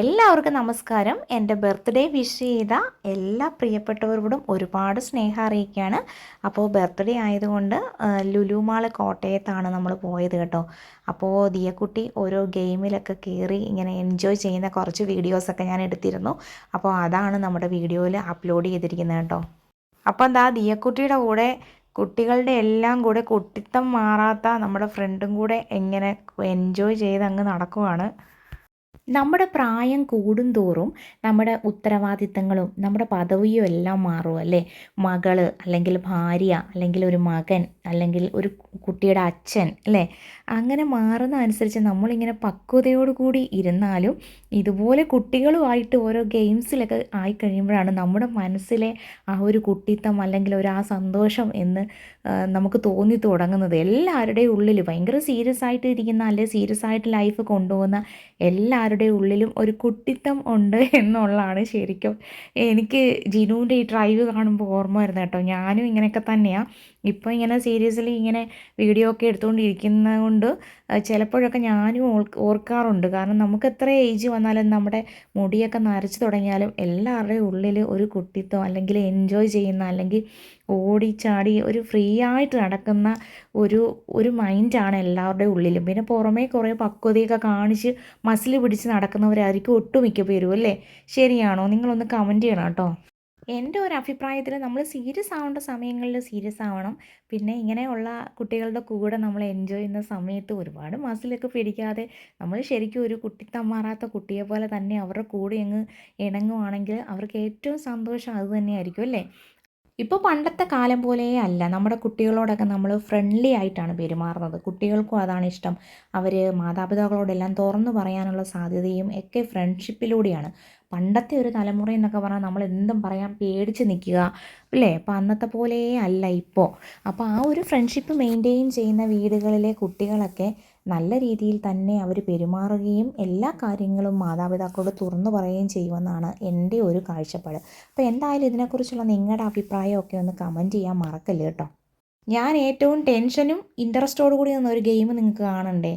എല്ലാവർക്കും നമസ്കാരം. എൻ്റെ ബർത്ത്ഡേ വിഷ് ചെയ്ത എല്ലാ പ്രിയപ്പെട്ടവരോടും ഒരുപാട് സ്നേഹം അറിയിക്കുകയാണ്. അപ്പോൾ ബർത്ത്ഡേ ആയതുകൊണ്ട് ലുലു മാൾ കോട്ടയത്താണ് നമ്മൾ പോയത് കേട്ടോ. അപ്പോൾ ദിയക്കുട്ടി ഓരോ ഗെയിമിലൊക്കെ കയറി ഇങ്ങനെ എൻജോയ് ചെയ്യുന്ന കുറച്ച് വീഡിയോസൊക്കെ ഞാൻ എടുത്തിരുന്നു. അപ്പോൾ അതാണ് നമ്മുടെ വീഡിയോയിൽ അപ്ലോഡ് ചെയ്തിരിക്കുന്നത് കേട്ടോ. അപ്പോൾ എന്താ ദിയക്കുട്ടിയുടെ കൂടെ കുട്ടികളുടെ എല്ലാം കൂടെ കുട്ടിത്തം മാറാത്ത നമ്മുടെ ഫ്രണ്ടും കൂടെ എങ്ങനെ എൻജോയ് ചെയ്ത് അങ്ങ് നടക്കുവാണ്. നമ്മുടെ പ്രായം കൂടുന്തോറും നമ്മുടെ ഉത്തരവാദിത്തങ്ങളും നമ്മുടെ പദവിയും എല്ലാം മാറും അല്ലേ. മകള് അല്ലെങ്കിൽ ഭാര്യ അല്ലെങ്കിൽ ഒരു മകൻ അല്ലെങ്കിൽ ഒരു കുട്ടിയുടെ അച്ഛൻ അല്ലേ, അങ്ങനെ മാറുന്ന അനുസരിച്ച് നമ്മളിങ്ങനെ പക്വതയോടുകൂടി ഇരുന്നാലും ഇതുപോലെ കുട്ടികളുമായിട്ട് ഓരോ ഗെയിംസിലൊക്കെ ആയിക്കഴിയുമ്പോഴാണ് നമ്മുടെ മനസ്സിലെ ആ ഒരു കുട്ടിത്തം അല്ലെങ്കിൽ ആ സന്തോഷം എന്ന് നമുക്ക് തോന്നി തുടങ്ങുന്നത്. എല്ലാവരുടെയും ഉള്ളിൽ ഭയങ്കര സീരിയസ് ആയിട്ട് ഇരിക്കുന്ന അല്ലെ സീരിയസ് ആയിട്ട് ലൈഫ് കൊണ്ടുപോകുന്ന എല്ലാവരുടെ ഉള്ളിലും ഒരു കുട്ടിത്തം ഉണ്ട് എന്നുള്ളതാണ് ശരിക്കും എനിക്ക് ജിനുവിൻ്റെ ഈ ഡ്രൈവ് കാണുമ്പോൾ ഓർമ്മ വരുന്നത് കേട്ടോ. ഞാനും ഇങ്ങനെയൊക്കെ തന്നെയാണ്. ഇപ്പോൾ ഇങ്ങനെ സീരിയസ്ലി ഇങ്ങനെ വീഡിയോ ഒക്കെ എടുത്തുകൊണ്ടിരിക്കുന്നത് കൊണ്ട് ചിലപ്പോഴൊക്കെ ഞാനും ഓർക്കാറുണ്ട്. കാരണം നമുക്ക് എത്ര ഏജ് വന്നാലും നമ്മുടെ മുടിയൊക്കെ നരച്ച് തുടങ്ങിയാലും എല്ലാവരുടെയും ഉള്ളിൽ ഒരു കുട്ടിത്തം അല്ലെങ്കിൽ എൻജോയ് ചെയ്യുന്ന അല്ലെങ്കിൽ ഓടിച്ചാടി ഒരു ഫ്രീ ആയിട്ട് നടക്കുന്ന ഒരു മൈൻഡാണ് എല്ലാവരുടെയും ഉള്ളിലും. പിന്നെ പുറമേ കുറേ പക്വതയൊക്കെ കാണിച്ച് മസിൽ പിടിച്ച് നടക്കുന്നവരായിരിക്കും ഒട്ടുമിക്ക പേരും അല്ലേ. ശരിയാണോ? നിങ്ങളൊന്ന് കമൻറ്റ് ചെയ്യണം കേട്ടോ. എൻ്റെ ഒരു അഭിപ്രായത്തിൽ നമ്മൾ സീരിയസ് ആവേണ്ട സമയങ്ങളിൽ സീരിയസ് ആവണം. പിന്നെ ഇങ്ങനെയുള്ള കുട്ടികളുടെ കൂടെ നമ്മൾ എൻജോയ് ചെയ്യുന്ന സമയത്ത് ഒരുപാട് മസിലൊക്കെ പിടിക്കാതെ നമ്മൾ ശരിക്കും ഒരു കുട്ടിത്തം മാറാത്ത കുട്ടിയെ പോലെ തന്നെ അവരുടെ കൂടെ അങ്ങ് ഇണങ്ങുവാണെങ്കിൽ അവർക്ക് ഏറ്റവും സന്തോഷം അത് തന്നെയായിരിക്കും അല്ലേ. ഇപ്പോൾ പണ്ടത്തെ കാലം പോലെ അല്ല, നമ്മുടെ കുട്ടികളോടൊക്കെ നമ്മൾ ഫ്രണ്ട്ലി ആയിട്ടാണ് പെരുമാറുന്നത്. കുട്ടികൾക്കും അതാണ് ഇഷ്ടം. അവർ മാതാപിതാക്കളോടെല്ലാം തുറന്നു പറയാനുള്ള സാധ്യതയും ഒക്കെ ഫ്രണ്ട്ഷിപ്പിലൂടെയാണ്. പണ്ടത്തെ ഒരു തലമുറ എന്നൊക്കെ പറഞ്ഞാൽ നമ്മൾ എന്തും പറയാൻ പേടിച്ച് നിൽക്കുക അല്ലേ. അപ്പോൾ അന്നത്തെ പോലെ അല്ല ഇപ്പോൾ. അപ്പോൾ ആ ഒരു ഫ്രണ്ട്ഷിപ്പ് മെയിൻറ്റെയിൻ ചെയ്യുന്ന വീടുകളിലെ കുട്ടികളൊക്കെ നല്ല രീതിയിൽ തന്നെ അവർ പെരുമാറുകയും എല്ലാ കാര്യങ്ങളും മാതാപിതാക്കളോട് തുറന്നു പറയുകയും ചെയ്യുമെന്നാണ് എൻ്റെ ഒരു കാഴ്ചപ്പാട്. അപ്പോൾ എന്തായാലും ഇതിനെക്കുറിച്ചുള്ള നിങ്ങളുടെ അഭിപ്രായമൊക്കെ ഒന്ന് കമൻറ്റ് ചെയ്യാൻ മറക്കല്ലേ കേട്ടോ. ഞാൻ ഏറ്റവും ടെൻഷനും ഇൻട്രസ്റ്റോടു കൂടി നിന്നൊരു ഗെയിം നിങ്ങൾക്ക് കാണണ്ടേ,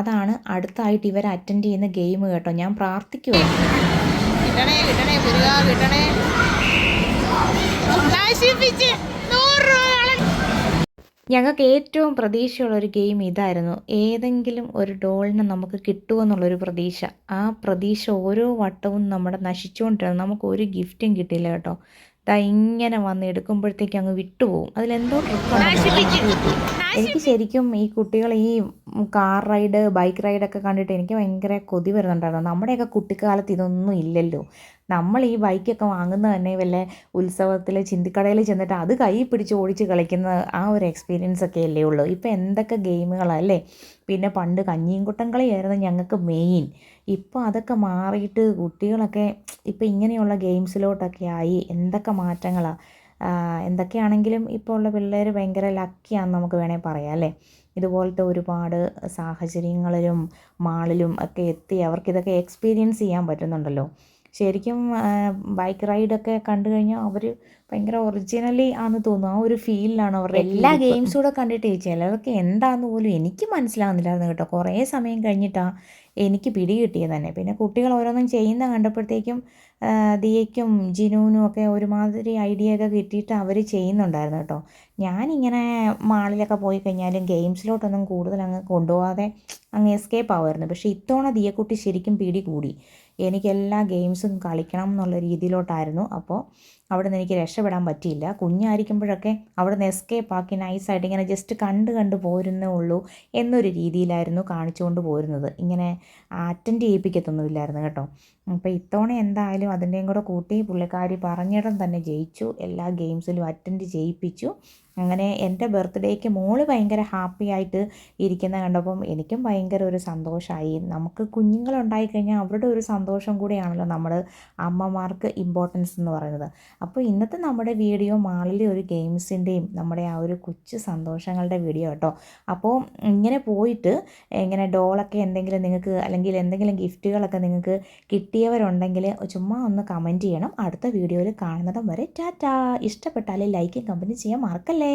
അതാണ് അടുത്തായിട്ട് ഇവർ അറ്റൻഡ് ചെയ്യുന്ന ഗെയിം കേട്ടോ. ഞാൻ പ്രാർത്ഥിക്കുവാണ്. ഞങ്ങൾക്ക് ഏറ്റവും പ്രതീക്ഷയുള്ളൊരു ഗെയിം ഇതായിരുന്നു. ഏതെങ്കിലും ഒരു ഡോളിനെ നമുക്ക് കിട്ടുമെന്നുള്ളൊരു പ്രതീക്ഷ. ആ പ്രതീക്ഷ ഓരോ വട്ടവും നമ്മുടെ നശിച്ചുകൊണ്ടിരുന്നു. നമുക്ക് ഒരു ഗിഫ്റ്റും കിട്ടില്ല കേട്ടോ. ഇങ്ങനെ വന്ന് എടുക്കുമ്പോഴത്തേക്ക് അങ്ങ് വിട്ടുപോകും. അതിലെന്തോ എനിക്ക് ശരിക്കും ഈ കുട്ടികൾ ഈ കാർ റൈഡ് ബൈക്ക് റൈഡൊക്കെ കണ്ടിട്ട് എനിക്ക് ഭയങ്കര കൊതി വരുന്നുണ്ടായിരുന്നു. നമ്മുടെയൊക്കെ കുട്ടിക്കാലത്ത് ഇതൊന്നും ഇല്ലല്ലോ. നമ്മൾ ഈ ബൈക്കൊക്കെ വാങ്ങുന്നത് തന്നെ വല്ല ഉത്സവത്തിൽ ചിന്തിക്കടയിൽ ചെന്നിട്ട് അത് കൈ പിടിച്ച് ഓടിച്ച് കളിക്കുന്ന ആ ഒരു എക്സ്പീരിയൻസ് ഒക്കെ അല്ലേ ഉള്ളൂ. ഇപ്പോൾ എന്തൊക്കെ ഗെയിമുകളല്ലേ. പിന്നെ പണ്ട് കഞ്ഞിയും കളിയായിരുന്നു ഞങ്ങൾക്ക് മെയിൻ. ഇപ്പോൾ അതൊക്കെ മാറിയിട്ട് കുട്ടികളൊക്കെ ഇപ്പോൾ ഇങ്ങനെയുള്ള ഗെയിംസിലോട്ടൊക്കെ ആയി. എന്തൊക്കെ മാറ്റങ്ങളാണ്. എന്തൊക്കെയാണെങ്കിലും ഇപ്പോൾ ഉള്ള പിള്ളേർ ഭയങ്കര ലക്കിയാണെന്ന് നമുക്ക് വേണേൽ പറയാം അല്ലേ. ഇതുപോലത്തെ ഒരുപാട് സാഹചര്യങ്ങളിലും മാളിലും ഒക്കെ എത്തി അവർക്കിതൊക്കെ എക്സ്പീരിയൻസ് ചെയ്യാൻ പറ്റുന്നുണ്ടല്ലോ. ശരിക്കും ബൈക്ക് റൈഡൊക്കെ കണ്ടു കഴിഞ്ഞാൽ അവർ ഭയങ്കര ഒറിജിനലി ആണെന്ന് തോന്നുന്നു. ആ ഒരു ഫീലിലാണ് അവരുടെ എല്ലാ ഗെയിംസും കൂടെ കണ്ടിട്ട് ചിലർക്ക് എന്താണെന്ന് പോലും എനിക്ക് മനസ്സിലാവുന്നില്ലായിരുന്നു കേട്ടോ. കുറേ സമയം കഴിഞ്ഞിട്ടാണ് എനിക്ക് പിടി കിട്ടിയത് തന്നെ. പിന്നെ കുട്ടികൾ ഓരോന്നും ചെയ്യുന്ന കണ്ടപ്പോഴത്തേക്കും ദിയയ്ക്കും ജിനുവിനും ഒക്കെ ഒരുമാതിരി ഐഡിയ ഒക്കെ കിട്ടിയിട്ട് അവർ ചെയ്യുന്നുണ്ടായിരുന്നു കേട്ടോ. ഞാനിങ്ങനെ മാളിലൊക്കെ പോയി കഴിഞ്ഞാലും ഗെയിംസിലോട്ടൊന്നും കൂടുതൽ അങ്ങ് കൊണ്ടുപോകാതെ അങ്ങ് എസ്കേപ്പ് ആവുമായിരുന്നു. പക്ഷേ ഇത്തവണ ദിയക്കുട്ടി ശരിക്കും പിടി കൂടി. എനിക്കെല്ലാ ഗെയിംസും കളിക്കണം എന്നുള്ള രീതിയിലോട്ടായിരുന്നു. അപ്പോൾ അവിടെ നിന്ന് എനിക്ക് രക്ഷപ്പെടാൻ പറ്റിയില്ല. കുഞ്ഞായിരിക്കുമ്പോഴൊക്കെ അവിടെ നിന്ന് എസ്കേപ്പ് ആക്കി നൈസായിട്ട് ഇങ്ങനെ ജസ്റ്റ് കണ്ട് പോരുന്നേ ഉള്ളൂ എന്നൊരു രീതിയിലായിരുന്നു കാണിച്ചുകൊണ്ട് പോരുന്നത്. ഇങ്ങനെ അറ്റൻഡ് ചെയ്യിപ്പിക്കത്തൊന്നുമില്ലായിരുന്നു കേട്ടോ. അപ്പോൾ ഇത്തവണ എന്തായാലും അതിൻ്റെയും കൂടെ കൂട്ടി പുള്ളിക്കാരി പറഞ്ഞിടം തന്നെ ജയിച്ചു. എല്ലാ ഗെയിംസിലും അറ്റൻഡ് ചെയ്യിപ്പിച്ചു. അങ്ങനെ എൻ്റെ ബർത്ത്ഡേക്ക് മോള് ഭയങ്കര ഹാപ്പി ആയിട്ട് ഇരിക്കുന്ന കണ്ടപ്പം എനിക്കും ഭയങ്കര ഒരു സന്തോഷമായി. നമുക്ക് കുഞ്ഞുങ്ങളുണ്ടായിക്കഴിഞ്ഞാൽ അവരുടെ ഒരു സന്തോഷം കൂടിയാണല്ലോ നമ്മൾ അമ്മമാർക്ക് ഇമ്പോർട്ടൻസ് എന്ന് പറയുന്നത്. അപ്പോൾ ഇന്നത്തെ നമ്മുടെ വീഡിയോ മാളിലെ ഒരു ഗെയിംസിൻ്റെയും നമ്മുടെ ആ ഒരു കൊച്ചു സന്തോഷങ്ങളുടെ വീഡിയോ കേട്ടോ. അപ്പോൾ ഇങ്ങനെ പോയിട്ട് ഇങ്ങനെ ഡോളൊക്കെ എന്തെങ്കിലും നിങ്ങൾക്ക് അല്ലെങ്കിൽ എന്തെങ്കിലും ഗിഫ്റ്റുകളൊക്കെ നിങ്ങൾക്ക് കിട്ടിയവരുണ്ടെങ്കിൽ ചുമ്മാ ഒന്ന് കമൻറ്റ് ചെയ്യണം. അടുത്ത വീഡിയോയിൽ കാണുന്നിടം വരെ ടാറ്റാ. ഇഷ്ടപ്പെട്ടാൽ ലൈക്കും കമൻറ്റ് ചെയ്യാൻ മറക്കല്ലേ.